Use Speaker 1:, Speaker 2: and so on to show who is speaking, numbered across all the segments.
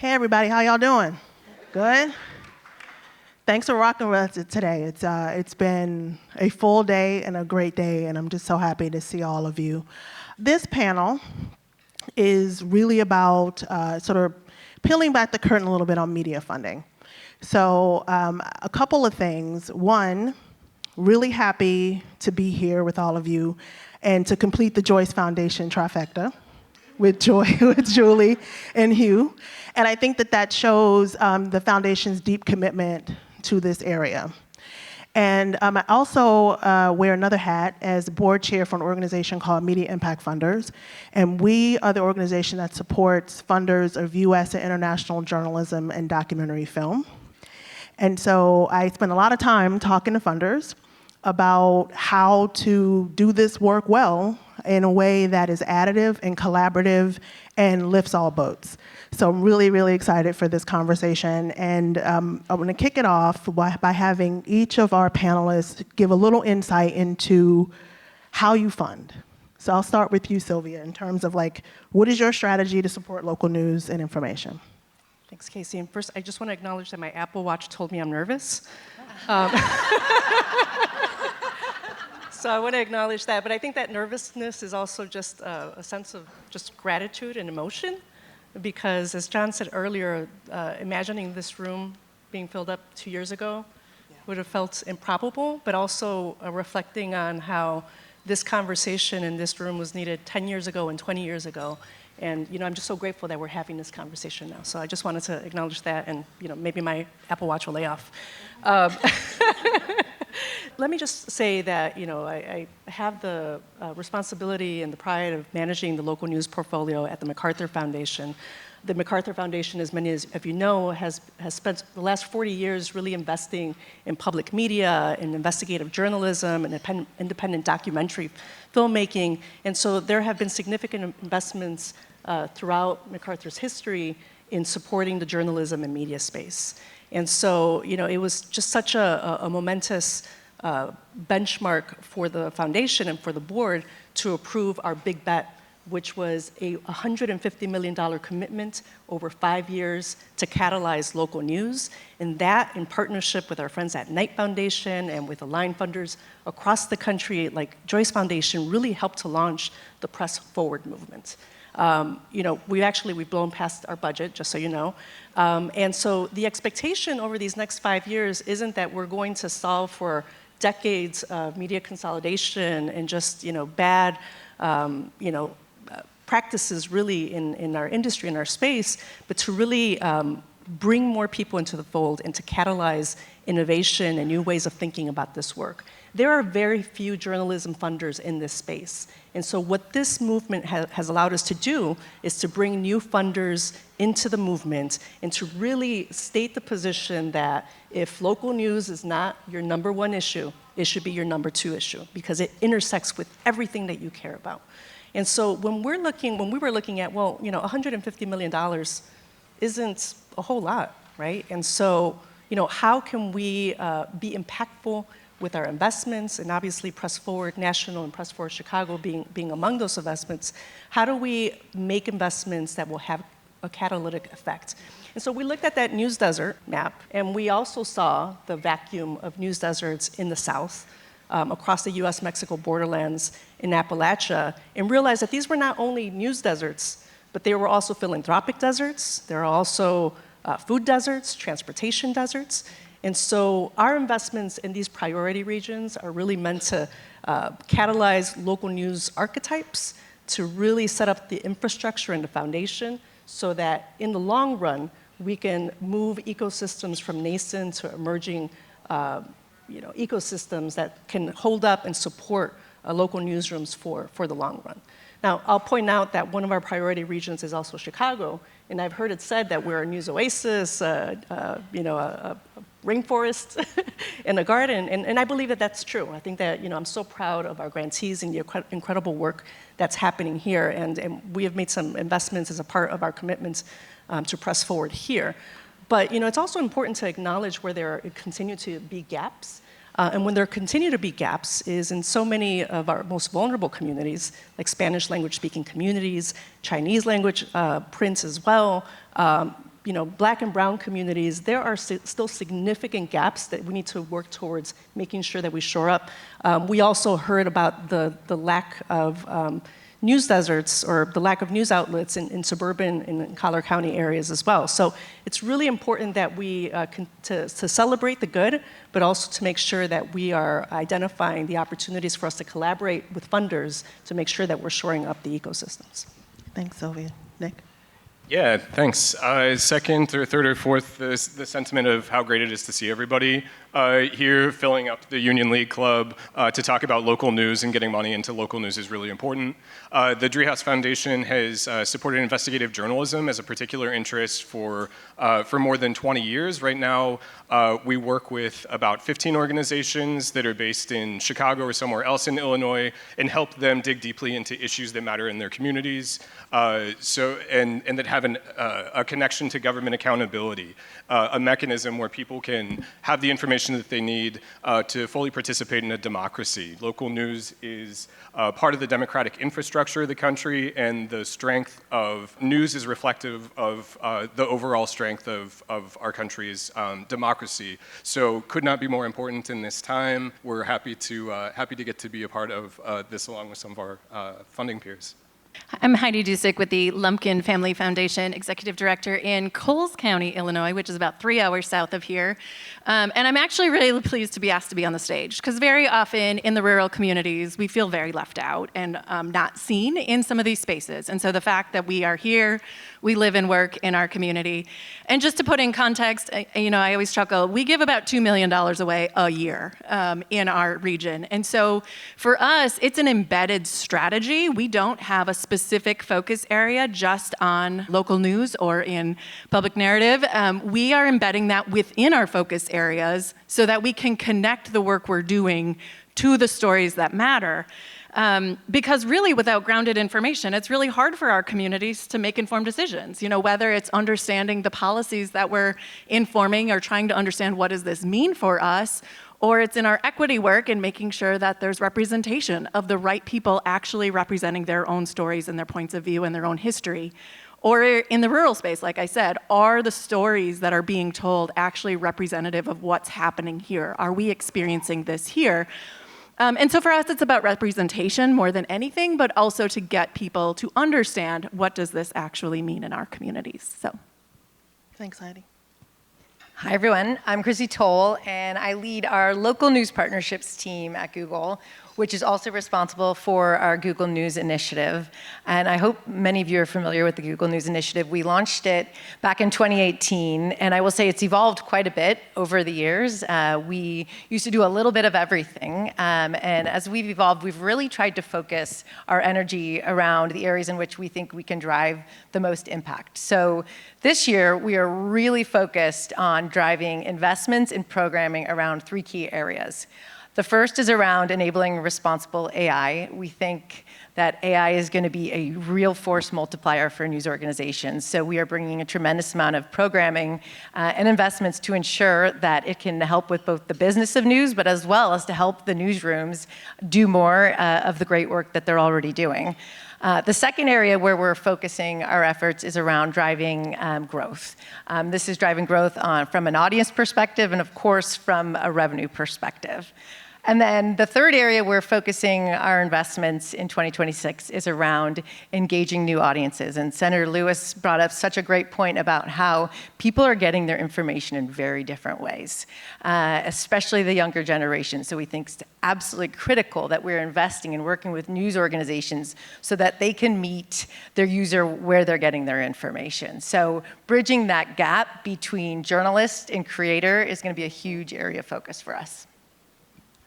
Speaker 1: Hey everybody, how y'all doing? Good? Thanks for rocking with us today. It's been a full day and a great day, and I'm just so happy to see all of you. This panel is really about sort of peeling back the curtain a little bit on media funding. So a couple of things. One, really happy to be here with all of you and to complete the Joyce Foundation trifecta with Julie and Hugh. And I think that shows the foundation's deep commitment to this area. And I also wear another hat as board chair for an organization called Media Impact Funders. And we are the organization that supports funders of US and international journalism and documentary film. And so I spend a lot of time talking to funders about how to do this work well in a way that is additive and collaborative and lifts all boats. So I'm really, really excited for this conversation. And I'm gonna kick it off by having each of our panelists give a little insight into how you fund. So I'll start with you, Silvia, in terms of like, what is your strategy to support local news and information?
Speaker 2: Thanks, Kayce. And first, I just want to acknowledge that my Apple Watch told me I'm nervous. So I want to acknowledge that, but I think that nervousness is also just a sense of just gratitude and emotion, because as John said earlier, imagining this room being filled up 2 years ago would have felt improbable, but also reflecting on how this conversation in this room was needed 10 years ago and 20 years ago. And I'm just so grateful that we're having this conversation now. So I just wanted to acknowledge that, and maybe my Apple Watch will lay off. Let me just say that I have the responsibility and the pride of managing the local news portfolio at the MacArthur Foundation. The MacArthur Foundation, as many of you know, has spent the last 40 years really investing in public media, in investigative journalism, and independent documentary filmmaking. And so there have been significant investments throughout MacArthur's history in supporting the journalism and media space. And so, it was just such a momentous benchmark for the foundation and for the board to approve our big bet, which was a $150 million commitment over 5 years to catalyze local news. And that, in partnership with our friends at Knight Foundation and with Aligned funders across the country, like Joyce Foundation, really helped to launch the Press Forward movement. We've blown past our budget, just so you know. And so the expectation over these next 5 years isn't that we're going to solve for decades of media consolidation and just, bad, practices really in our industry, in our space, but to really bring more people into the fold and to catalyze innovation and new ways of thinking about this work. There are very few journalism funders in this space. And so what this movement has allowed us to do is to bring new funders into the movement and to really state the position that if local news is not your number one issue, it should be your number two issue, because it intersects with everything that you care about. And so when we were looking at, $150 million isn't a whole lot, right? And so, how can we be impactful with our investments, and obviously Press Forward National and Press Forward Chicago being among those investments? How do we make investments that will have a catalytic effect? And so we looked at that news desert map, and we also saw the vacuum of news deserts in the South, across the US-Mexico borderlands in Appalachia, and realized that these were not only news deserts, but they were also philanthropic deserts. There are also food deserts, transportation deserts. And so our investments in these priority regions are really meant to catalyze local news archetypes, to really set up the infrastructure and the foundation so that in the long run, we can move ecosystems from nascent to emerging ecosystems that can hold up and support local newsrooms for the long run. Now, I'll point out that one of our priority regions is also Chicago, and I've heard it said that we're a news oasis, a rainforest and a garden, and I believe that that's true. I think that, I'm so proud of our grantees and the incredible work that's happening here, and we have made some investments as a part of our commitments to press forward here. But, it's also important to acknowledge where there continue to be gaps. And when there continue to be gaps is in so many of our most vulnerable communities, like Spanish language speaking communities, Chinese language print as well, Black and brown communities, there are still significant gaps that we need to work towards making sure that we shore up. We also heard about the lack of news deserts or the lack of news outlets in suburban and Collier County areas as well. So it's really important that we to celebrate the good, but also to make sure that we are identifying the opportunities for us to collaborate with funders to make sure that we're shoring up the ecosystems.
Speaker 1: Thanks, Silvia. Nick?
Speaker 3: Yeah, thanks. Second or third or fourth, the sentiment of how great it is to see everybody here filling up the Union League Club to talk about local news and getting money into local news is really important. The Driehaus Foundation has supported investigative journalism as a particular interest for more than 20 years. Right now, we work with about 15 organizations that are based in Chicago or somewhere else in Illinois and help them dig deeply into issues that matter in their communities. And that have a connection to government accountability, a mechanism where people can have the information that they need to fully participate in a democracy. Local news is part of the democratic infrastructure of the country, and the strength of news is reflective of the overall strength of our country's democracy. So could not be more important in this time. We're happy to get to be a part of this along with some of our funding peers.
Speaker 4: I'm Heidi Ducek with the Lumpkin Family Foundation, Executive Director in Coles County, Illinois, which is about 3 hours south of here. And I'm actually really pleased to be asked to be on the stage, because very often in the rural communities, we feel very left out and not seen in some of these spaces. And so the fact that we are here, we live and work in our community. And just to put in context, I always chuckle, we give about $2 million away a year in our region. And so for us, it's an embedded strategy. We don't have a specific focus area just on local news or in public narrative. We are embedding that within our focus areas so that we can connect the work we're doing to the stories that matter. Because really, without grounded information, it's really hard for our communities to make informed decisions. Whether it's understanding the policies that we're informing or trying to understand what does this mean for us, or it's in our equity work and making sure that there's representation of the right people actually representing their own stories and their points of view and their own history. Or in the rural space, like I said, are the stories that are being told actually representative of what's happening here? Are we experiencing this here? And so for us, it's about representation more than anything, but also to get people to understand what does this actually mean in our communities. So,
Speaker 1: Thanks, Heidi.
Speaker 5: Hi, everyone. I'm Chrissy Towle, and I lead our local news partnerships team at Google, which is also responsible for our Google News Initiative. And I hope many of you are familiar with the Google News Initiative. We launched it back in 2018, and I will say it's evolved quite a bit over the years. We used to do a little bit of everything, and as we've evolved, we've really tried to focus our energy around the areas in which we think we can drive the most impact. So this year, we are really focused on driving investments in programming around 3 key areas. The first is around enabling responsible AI. We think that AI is going to be a real force multiplier for news organizations. So we are bringing a tremendous amount of programming and investments to ensure that it can help with both the business of news, but as well as to help the newsrooms do more of the great work that they're already doing. The second area where we're focusing our efforts is around driving growth. This is driving growth from an audience perspective and, of course, from a revenue perspective. And then the third area we're focusing our investments in 2026 is around engaging new audiences. And Senator Lewis brought up such a great point about how people are getting their information in very different ways, especially the younger generation. So we think it's absolutely critical that we're investing and working with news organizations so that they can meet their user where they're getting their information. So bridging that gap between journalist and creator is going to be a huge area of focus for us.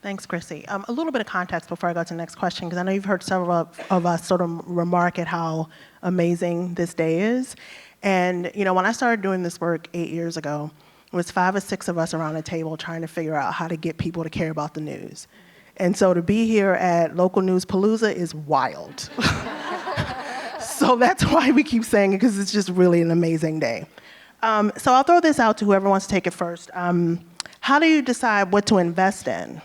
Speaker 1: Thanks, Chrissy. A little bit of context before I go to the next question, because I know you've heard several of us sort of remark at how amazing this day is. And when I started doing this work 8 years ago, it was 5 or 6 of us around a table trying to figure out how to get people to care about the news. And so to be here at Local News Palooza is wild. So that's why we keep saying it, because it's just really an amazing day. So I'll throw this out to whoever wants to take it first. How do you decide what to invest in?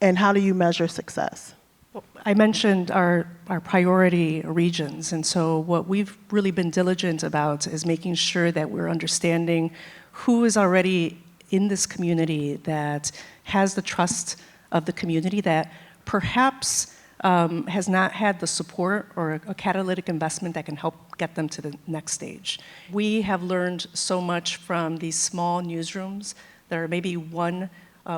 Speaker 1: And how do you measure success?
Speaker 2: Well, I mentioned our priority regions, and so what we've really been diligent about is making sure that we're understanding who is already in this community that has the trust of the community, that perhaps has not had the support or a catalytic investment that can help get them to the next stage. We have learned so much from these small newsrooms. There are maybe one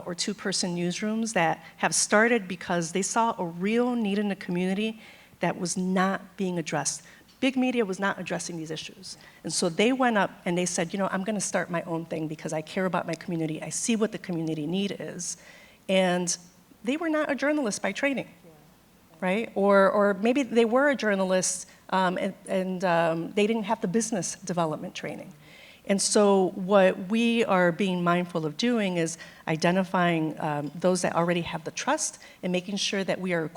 Speaker 2: or two-person newsrooms that have started because they saw a real need in the community that was not being addressed. Big media was not addressing these issues. And so they went up and they said, I'm gonna start my own thing because I care about my community. I see what the community need is. And they were not a journalist by training, right? Or maybe they were a journalist and they didn't have the business development training. And so what we are being mindful of doing is identifying those that already have the trust and making sure that we are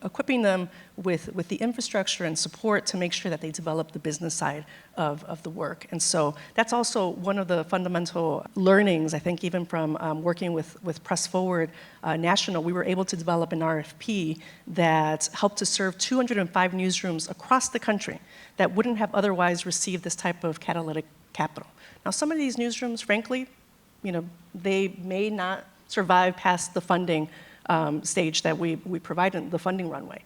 Speaker 2: equipping them with the infrastructure and support to make sure that they develop the business side of the work. And so that's also one of the fundamental learnings, I think, even from working with Press Forward National. We were able to develop an RFP that helped to serve 205 newsrooms across the country that wouldn't have otherwise received this type of catalytic capital. Now, some of these newsrooms, frankly, they may not survive past the funding stage that we provide in the funding runway.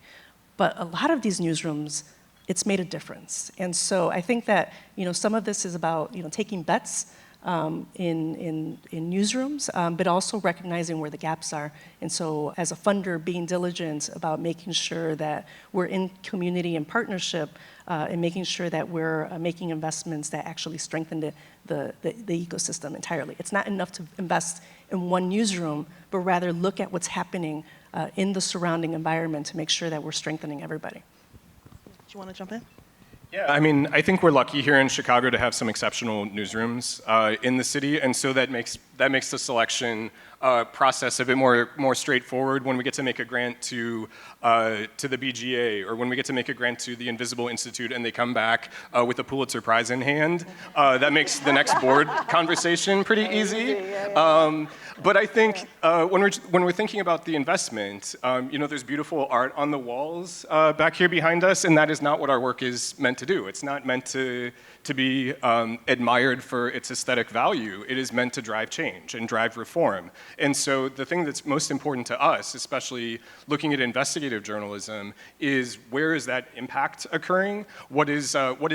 Speaker 2: But a lot of these newsrooms, it's made a difference. And so I think that, some of this is about, taking bets in newsrooms, but also recognizing where the gaps are. And so as a funder, being diligent about making sure that we're in community and partnership and making sure that we're making investments that actually strengthen the ecosystem entirely. It's not enough to invest in one newsroom, but rather look at what's happening in the surrounding environment to make sure that we're strengthening everybody.
Speaker 1: Do you want to jump in?
Speaker 3: Yeah, I think we're lucky here in Chicago to have some exceptional newsrooms in the city, and so that makes the selection process a bit more straightforward. When we get to make a grant to the BGA, or when we get to make a grant to the Invisible Institute, and they come back with a Pulitzer Prize in hand, that makes the next board conversation pretty easy. But I think when we're thinking about the investment, there's beautiful art on the walls back here behind us, and that is not what our work is meant to do. It's not meant to be admired for its aesthetic value. It is meant to drive change and drive reform. And so the thing that's most important to us, especially looking at investigative journalism, is where is that impact occurring? What is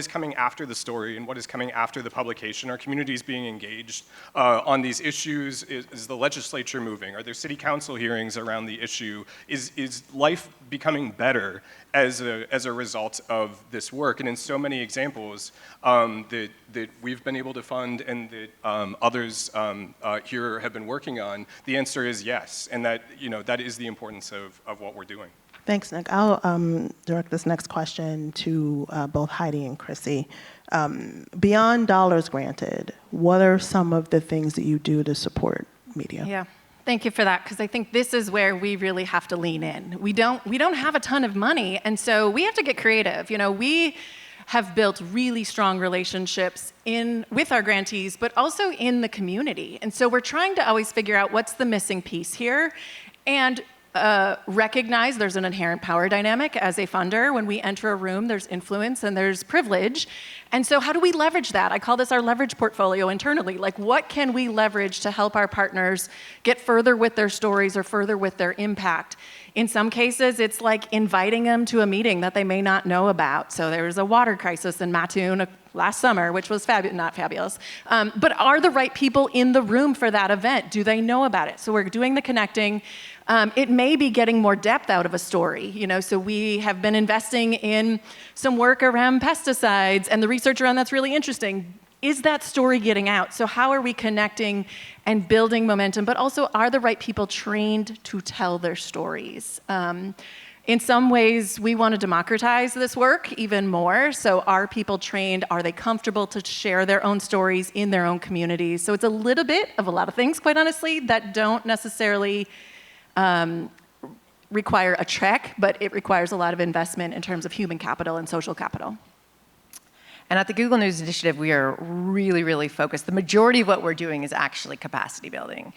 Speaker 3: coming after the story and what is coming after the publication? Are communities being engaged on these issues? Is the legislature moving? Are there city council hearings around the issue? Is life becoming better as a result of this work? And in so many examples that we've been able to fund and that others here have been working on, the answer is yes, and that is the importance of what we're doing.
Speaker 1: Thanks, Nick. I'll direct this next question to both Heidi and Chrissy. Beyond dollars granted, what are some of the things that you do to support media?
Speaker 4: Yeah. Thank you for that, because I think this is where we really have to lean in. We don't have a ton of money, and so we have to get creative. We have built really strong relationships with our grantees, but also in the community. And so we're trying to always figure out what's the missing piece here, and recognize there's an inherent power dynamic as a funder. When we enter a room, there's influence and there's privilege. And so how do we leverage that? I call this our leverage portfolio internally. Like, what can we leverage to help our partners get further with their stories or further with their impact? In some cases, it's like inviting them to a meeting that they may not know about. So there was a water crisis in Mattoon last summer, which was not fabulous. But are the right people in the room for that event? Do they know about it? So we're doing the connecting. It may be getting more depth out of a story, so we have been investing in some work around pesticides, and the research around that's really interesting. Is that story getting out? So how are we connecting and building momentum, but also are the right people trained to tell their stories? In some ways, we want to democratize this work even more. So are people trained? Are they comfortable to share their own stories in their own communities? So it's a little bit of a lot of things, quite honestly, that don't necessarily require a check, but it requires a lot of investment in terms of human capital and social capital.
Speaker 5: And at the Google News Initiative, we are really, really focused. The majority of what we're doing is actually capacity building.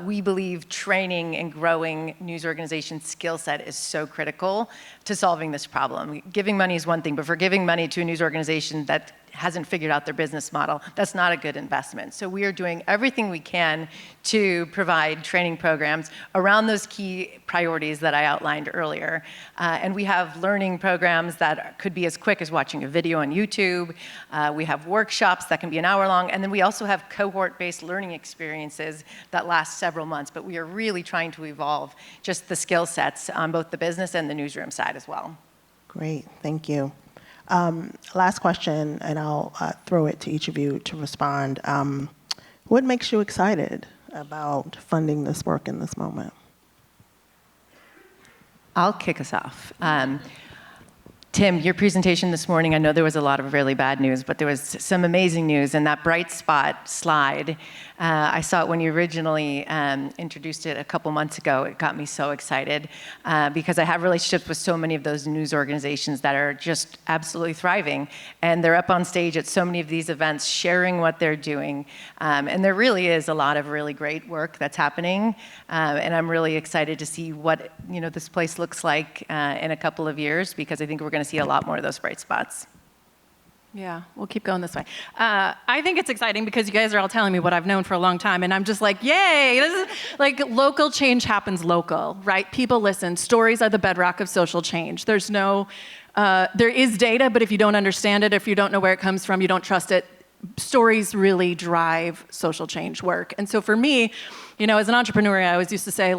Speaker 5: We believe training and growing news organizations' skill set is so critical to solving this problem. Giving money is one thing, but for giving money to a news organization that hasn't figured out their business model, that's not a good investment. So we are doing everything we can to provide training programs around those key priorities that I outlined earlier. And we have learning programs that could be as quick as watching a video on YouTube. We have workshops that can be an hour long. And then we also have cohort-based learning experiences that last several months. But we are really trying to evolve just the skill sets on both the business and the newsroom side as well.
Speaker 1: Great, thank you. Last question, and I'll throw it to each of you to respond. What makes you excited about funding this work in this moment?
Speaker 5: I'll kick us off. Tim, your presentation this morning, I know there was a lot of really bad news, but there was some amazing news. And that bright spot slide, I saw it when you originally introduced it a couple months ago. It got me so excited because I have relationships with so many of those news organizations that are just absolutely thriving. And they're up on stage at so many of these events sharing what they're doing. And there really is a lot of really great work that's happening. And I'm really excited to see what this place looks like in a couple of years, because I think we're going to see a lot more of those bright spots.
Speaker 4: Yeah, we'll keep going this way. I think it's exciting because you guys are all telling me what I've known for a long time, and I'm just like, yay! This is like local change happens local, right? People listen. Stories are the bedrock of social change. There is data, but if you don't understand it, if you don't know where it comes from, you don't trust it. Stories really drive social change work. And so for me, as an entrepreneur, I always used to say,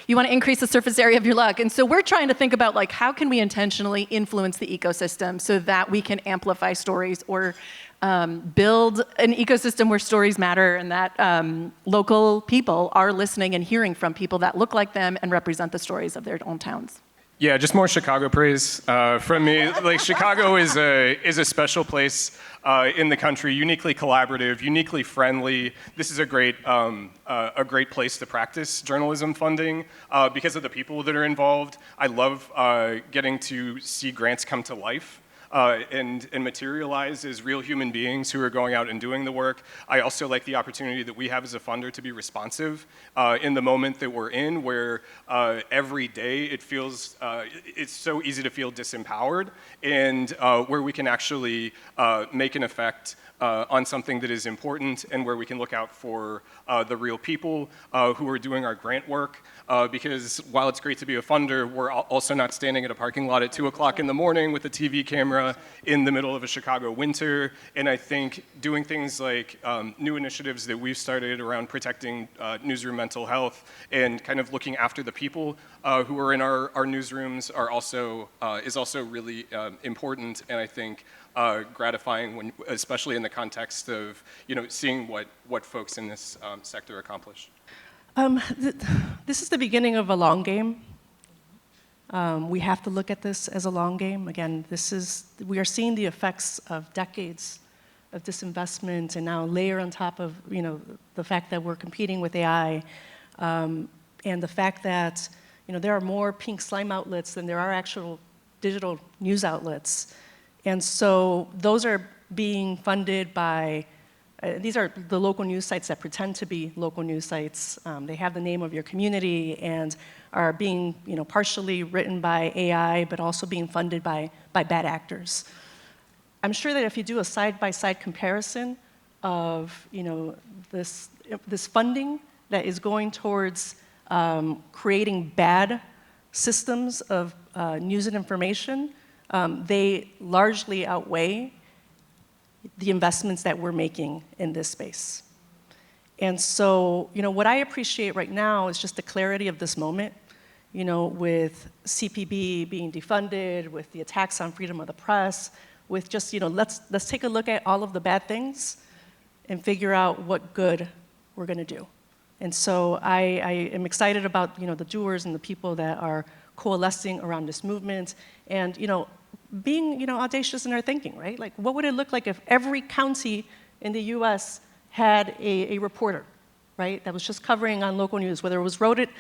Speaker 4: you want to increase the surface area of your luck. And so we're trying to think about, how can we intentionally influence the ecosystem so that we can amplify stories or build an ecosystem where stories matter and that local people are listening and hearing from people that look like them and represent the stories of their own towns.
Speaker 3: Yeah, just more Chicago praise from me. Chicago is a special place in the country, uniquely collaborative, uniquely friendly. This is a great place to practice journalism funding because of the people that are involved. I love getting to see grants come to life. And materialize as real human beings who are going out and doing the work. I also like the opportunity that we have as a funder to be responsive in the moment that we're in, where every day it feels, it's so easy to feel disempowered, and where we can actually make an effect on something that is important, and where we can look out for the real people who are doing our grant work. Because while it's great to be a funder, we're also not standing at a parking lot at 2 o'clock in the morning with a TV camera in the middle of a Chicago winter. And I think doing things like new initiatives that we've started around protecting newsroom mental health and kind of looking after the people who are in our newsrooms is also really important, and I think gratifying, especially in the context of seeing what folks in this sector accomplish.
Speaker 2: This is the beginning of a long game. We have to look at this as a long game. Again, we are seeing the effects of decades of disinvestment, and now layer on top of the fact that we're competing with AI, and the fact that there are more pink slime outlets than there are actual digital news outlets. And so those are being funded by, these are the local news sites that pretend to be local news sites. They have the name of your community and are being partially written by AI, but also being funded by bad actors. I'm sure that if you do a side-by-side comparison of this funding that is going towards creating bad systems of news and information, they largely outweigh the investments that we're making in this space. And so, what I appreciate right now is just the clarity of this moment, with CPB being defunded, with the attacks on freedom of the press, with just, let's take a look at all of the bad things and figure out what good we're going to do. And so I am excited about, the doers and the people that are coalescing around this movement, and being audacious in our thinking, right? What would it look like if every county in the U.S. had a reporter, right, that was just covering on local news, whether it was rooted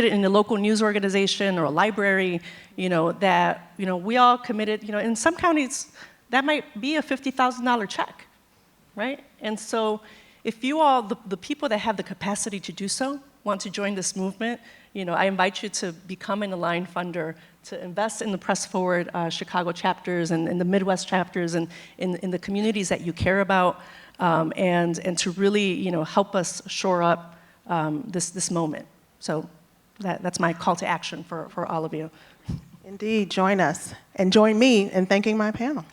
Speaker 2: in a local news organization or a library, that we all committed. In some counties, that might be a $50,000 check, right? And so if you all, the people that have the capacity to do so, want to join this movement, I invite you to become an aligned funder, to invest in the Press Forward Chicago chapters and in the Midwest chapters and in the communities that you care about, and to really, help us shore up this moment. So that's my call to action for all of you.
Speaker 1: Indeed, join us and join me in thanking my panel.